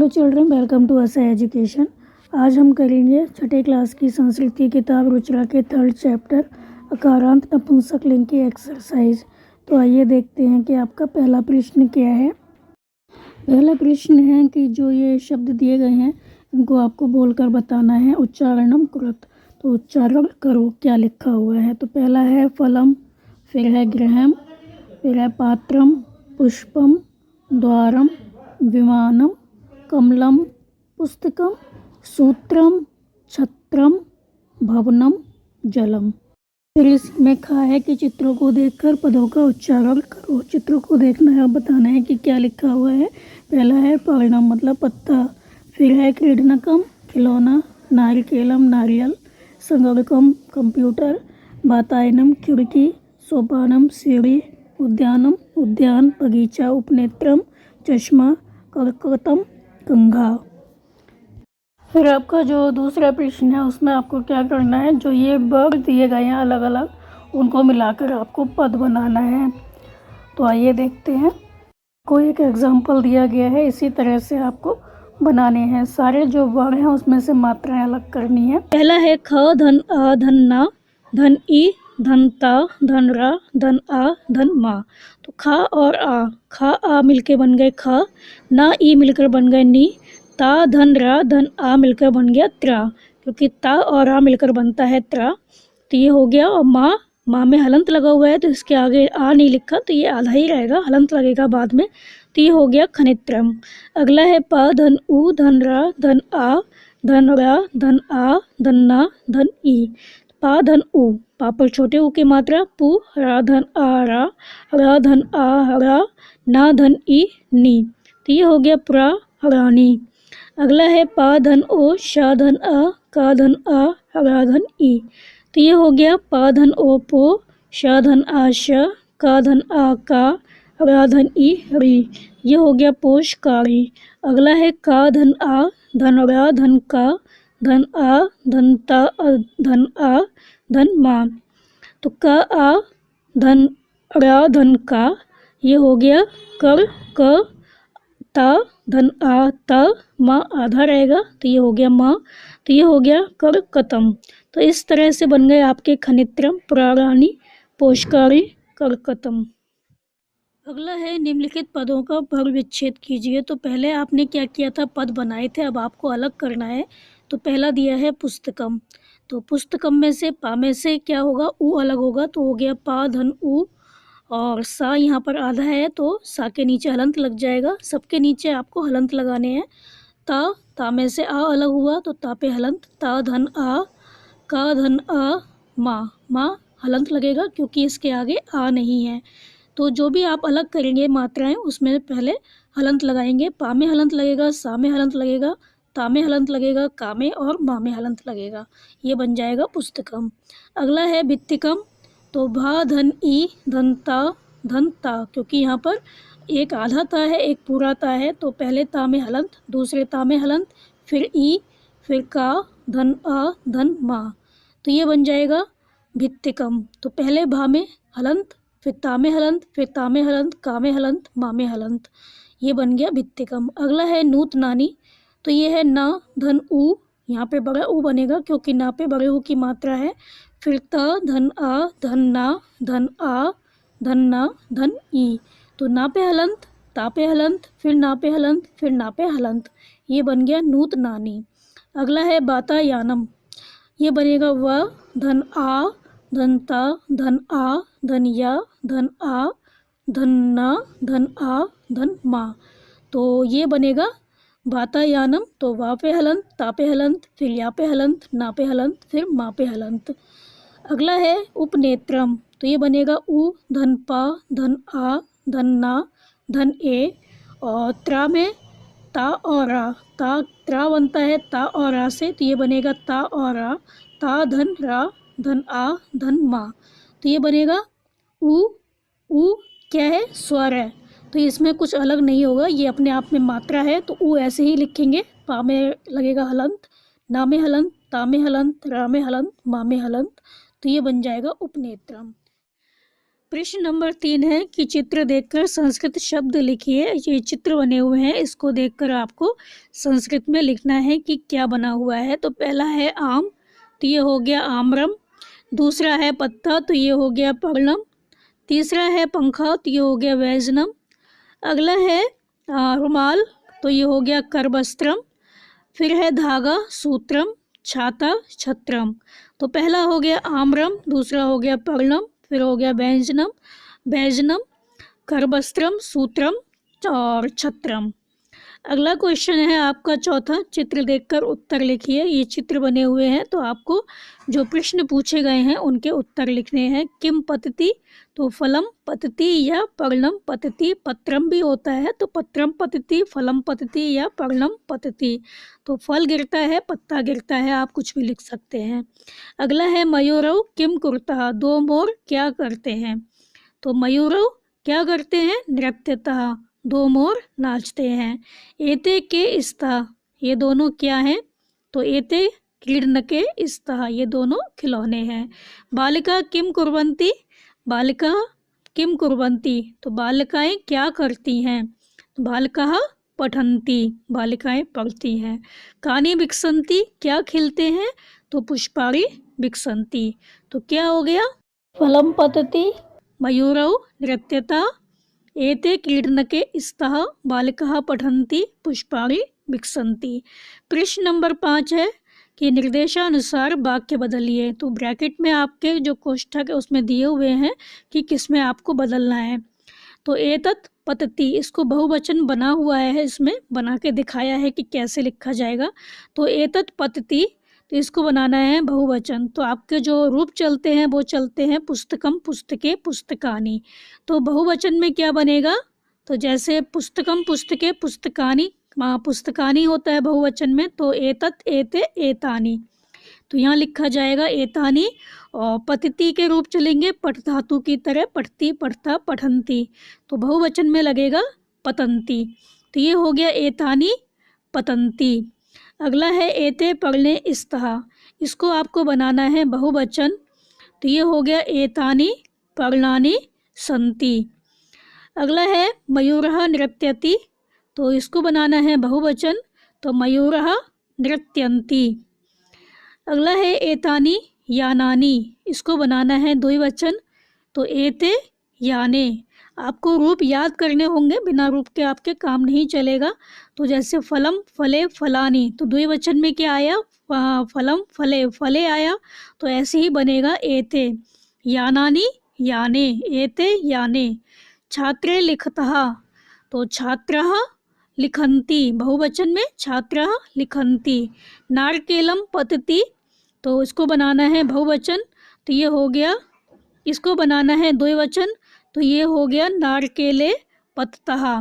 Hello children, welcome to असा education. आज हम करेंगे छठे क्लास की संस्कृत की किताब रुचिरा के थर्ड चैप्टर अकारांत नपुंसकलिंग की एक्सरसाइज। तो आइए देखते हैं कि आपका पहला प्रश्न क्या है। पहला प्रश्न है कि जो ये शब्द दिए गए हैं इनको आपको बोलकर बताना है। उच्चारणम कृत, तो उच्चारण करो क्या लिखा हुआ है। तो पहला है फलम, फिर है गृहम, फिर है पात्रम, पुष्पम, द्वारम, विमानम, कमलम, पुस्तकम, सूत्रम, छत्रम, भवनम, जलम। फिर इसमें कहा है कि चित्रों को देखकर पदों का उच्चारण करो। चित्रों को देखना है और बताना है कि क्या लिखा हुआ है। पहला है पर्णम मतलब पत्ता, फिर है क्रीडनकम खिलौना, नारिकेलम नारियल, संगणकम कंप्यूटर, वातायनम खिड़की, सोपानम सीढ़ी, उद्यानम उद्यान बगीचा, उपनेत्रम चश्मा, कर्कटम कंघा। फिर आपका जो दूसरा प्रश्न है उसमें आपको क्या करना है, जो ये वर्ड दिए गए हैं अलग अलग उनको मिलाकर आपको पद बनाना है। तो आइए देखते हैं। कोई एक एग्जाम्पल दिया गया है, इसी तरह से आपको बनाने हैं। सारे जो वर्ड हैं उसमें से मात्राएं अलग करनी है। पहला है ख धन आ धन ना धन ई धन ता धन रा धन आ धन मा। तो खा और आ मिलके बन गए खा, ना ई मिलकर बन गए नी, ता धन रा धन आ मिलकर बन गया त्रा, क्योंकि ता और आ मिलकर बनता है त्रा। तो ये हो गया। और माँ में हलंत लगा हुआ है तो इसके आगे आ नहीं लिखा तो ये आधा ही रहेगा, हलंत लगेगा बाद में। तो ये हो गया खनित्रम। अगला है पा धन उ धन रा धन आ धन रा धन आ धन ना धन ई। पा धन उ, पा पर छोटे ऊ की मात्रा पु, रा धन आ रा धन आ रा, ना धन ई नी। तो ये हो गया पुरा रानी। अगला है पा धन ओ शा धन आ का धन आ रा धन ई। तो ये हो गया पा धन ओ पो, शा धन आ श, का धन आ का, रा धन ई री। ये हो गया पोषकारी। अगला है का धन आ धन रा धन का धन आ धन ता धन आ धन मा। तो का आ धन रा धन का, ये हो गया कर क, ता धन आ ता, माँ आधा रहेगा तो ये हो गया माँ। तो ये हो गया कर कतम। तो इस तरह से बन गए आपके खनित्रम, पुरारानी, पोषकारी, करकतम। अगला है निम्नलिखित पदों का वर्ग विच्छेद कीजिए। तो पहले आपने क्या किया था, पद बनाए थे, अब आपको अलग करना है। तो पहला दिया है पुस्तकम, तो पुस्तकम में से पा में से क्या होगा, ऊ अलग होगा तो हो गया पा धन ऊ, और सा यहाँ पर आधा है तो सा के नीचे हलंत लग जाएगा। सबके नीचे आपको हलंत लगाने हैं। ता में से आ अलग हुआ तो ता पे हलंत, ता धन आ, का धन आ, माँ हलंत लगेगा क्योंकि इसके आगे आ नहीं है। तो जो भी आप अलग करेंगे मात्राएं उसमें पहले हलंत लगाएंगे। पा में हलंत लगेगा, सा में हलंत लगेगा, ता में हलंत लगेगा, का में और मा में हलंत लगेगा। ये बन जाएगा पुस्तकम। अगला है भित्तिकम, तो भा धन ई धन ता, क्योंकि यहाँ पर एक आधा ता है एक पूरा ता है। तो पहले ता में हलंत, दूसरे ता में हलंत, फिर ई, फिर का, धन आ, धन मा। तो ये बन जाएगा भित्तिकम। तो पहले भा में हलंत, फिर ता में हलंत, फिर ता में हलंत, का में हलंत, मा में हलंत। ये बन गया भित्तिकम। अगला है नूत नानी, तो ये है ना धन ऊ, यहाँ पे बड़ा ऊ बनेगा क्योंकि ना पे बड़े ऊ की मात्रा है। फिर ता धन आ धन ना धन आ धन ना धन ई। तो ना पे हलंत, ता पे हलंत, फिर ना पे हलंत, फिर ना पे हलंत। ये बन गया नूत नानी। अगला है वातायानम, ये बनेगा व धन आ धन ता धन आ धन या धन आ धन ना धन आ धन मा। तो ये बनेगा वातायानम। तो वा पे हलंत, ता पे हलंत, फिर या पे हलंत, ना पे हलंत, फिर मा पे हलंत। अगला है उपनेत्रम, तो ये बनेगा उ धन पा धन आ धन ना धन ए, और त्रा में ता और आ, त्रा बनता है ता और आ से, तो ये बनेगा ता और आ, ता धन रा धन आ धन मा। तो ये बनेगा उ क्या है, स्वर है, तो इसमें कुछ अलग नहीं होगा, ये अपने आप में मात्रा है। तो उ ऐसे ही लिखेंगे। पा में लगेगा हलंत, ना में हलंत, ता में हलंत, रा में हलंत, मा में हलंत। तो ये बन जाएगा उपनेत्रम। प्रश्न नंबर 3 है कि चित्र देखकर संस्कृत शब्द लिखिए। ये चित्र बने हुए हैं, इसको देखकर आपको संस्कृत में लिखना है कि क्या बना हुआ है। तो पहला है आम, तो ये हो गया आम्रम। दूसरा है पत्ता, तो ये हो गया पर्णम। तीसरा है पंखा, तो ये हो गया वैजनम। अगला है रुमाल, तो ये हो गया करवस्त्रम। फिर है धागा, सूत्रम। छाता, छत्रम। तो पहला हो गया आम्रम, दूसरा हो गया पर्णम, फिर हो गया व्यंजनम, करवस्त्रम, सूत्रम और छत्रम। अगला क्वेश्चन है आपका चौथा, चित्र देखकर उत्तर लिखिए। ये चित्र बने हुए हैं, तो आपको जो प्रश्न पूछे गए हैं उनके उत्तर लिखने हैं। किम पतति, तो फलम पतति या पर्णम पतति। पत्रम भी होता है, तो पत्रम पतति, फलम पतति या पर्णम पतति। तो फल गिरता है, पत्ता गिरता है, आप कुछ भी लिख सकते हैं। अगला है मयूरव किम कुर्तः, दो मोर क्या करते हैं। तो मयूरव क्या करते हैं, नृत्यतः, दो मोर नाचते हैं। एते के स्तः, ये दोनों क्या हैं, तो एते क्रीडनके स्तः, ये दोनों खिलौने हैं। बालिका किम कुर्वन्ति, बालिका किम कुर्वन्ति, तो बालिकाएं क्या करती हैं। बालिकाः पठन्ति, बालिकाएं पढ़ती हैं। कानि विकसन्ति, क्या खिलते हैं, तो पुष्पाणि विकसन्ति। तो क्या हो गया, फलम पतति, मयूरौ नृत्यता, एते क्रीडनके स्तः, बालिकाः पठन्ति, पुष्पाणि विकसन्ति। प्रश्न नंबर 5 है कि निर्देशानुसार वाक्य बदलिए। तो ब्रैकेट में आपके जो कोष्ठक है उसमें दिए हुए हैं कि किस में आपको बदलना है। तो एतत् पतति, इसको बहुवचन बना हुआ है, इसमें बना के दिखाया है कि कैसे लिखा जाएगा। तो एतत् पतति, तो इसको बनाना है बहुवचन। तो आपके जो रूप चलते हैं वो चलते हैं पुस्तकम, पुस्तके, पुस्तकानि। तो बहुवचन में क्या बनेगा, तो जैसे पुस्तकम, पुस्तके, पुस्तकानि, पुस्तकानि होता है बहुवचन में, तो एतत्, एते, एतानि। तो यहाँ लिखा जाएगा एतानि। और पतति के रूप चलेंगे पठ धातु की तरह, पठती, पठता, पठन्ति। तो बहुवचन में लगेगा पतन्ति। तो ये हो गया एतानि पतन्ति। अगला है एते पर्णे स्तः, इसको आपको बनाना है बहुवचन। तो ये हो गया एतानि पर्णानि सन्ति। अगला है मयूरः नृत्यति, तो इसको बनाना है बहुवचन। तो मयूरः नृत्यन्ति। अगला है एतानि यानानि, इसको बनाना है द्विवचन। तो एते याने। आपको रूप याद करने होंगे, बिना रूप के आपके काम नहीं चलेगा। तो जैसे फलम, फले, फलानी, तो द्विवचन में क्या आया, फलम, फले, फले आया। तो ऐसे ही बनेगा एते यानानि, याने, एते याने। छात्रे लिखतः, तो छात्रः लिखन्ति, बहुवचन में छात्रः लिखन्ति। नारकेलम पतति, तो इसको बनाना है बहुवचन। तो ये हो गया, इसको बनाना है द्विवचन। तो ये हो गया नारकेले पततः।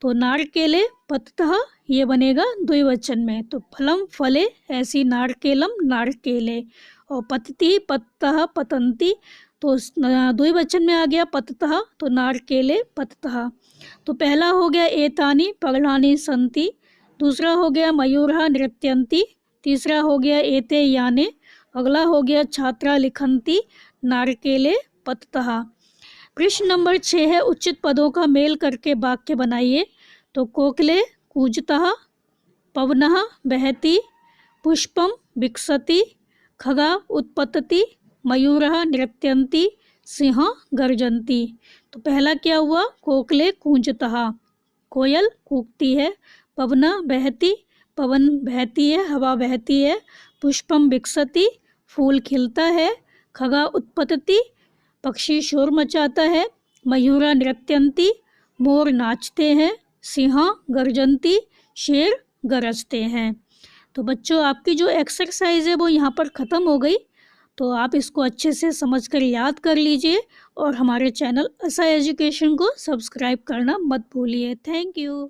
तो नारकेले पततः ये बनेगा द्विवचन में। तो फलम, फले, ऐसी नारकेलम, नारकेले। और पतति, पततः, पतन्ति, तो द्विवचन में आ गया पततः, तो नारकेले पततः। तो पहला हो गया एतानि पर्णानि सन्ति। दूसरा हो गया मयूरः नृत्यन्ति। तीसरा हो गया एते याने। अगला हो गया छात्रा लिखन्ति, नारकेले पततः। प्रश्न नंबर 6 है उचित पदों का मेल करके वाक्य बनाइए। तो कोकिले कूजतः, पवनः बहति, पुष्पम विकसति, खगा उत्पतति, मयूरः नृत्यन्ति, सिंह गर्जन्ति। तो पहला क्या हुआ, कोकिले कूजतः, कोयल कूकती है। पवना बहती, पवन बहती है, हवा बहती है। पुष्पम विकसति, फूल खिलता है। खगा उत्पतति, पक्षी शोर मचाता है। मयूरा नृत्यन्ति, मोर नाचते हैं। सिंह गर्जन्ति, शेर गरजते हैं। तो बच्चों आपकी जो एक्सरसाइज है वो यहाँ पर ख़त्म हो गई। तो आप इसको अच्छे से समझकर याद कर लीजिए और हमारे चैनल असा एजुकेशन को सब्सक्राइब करना मत भूलिए। Thank you.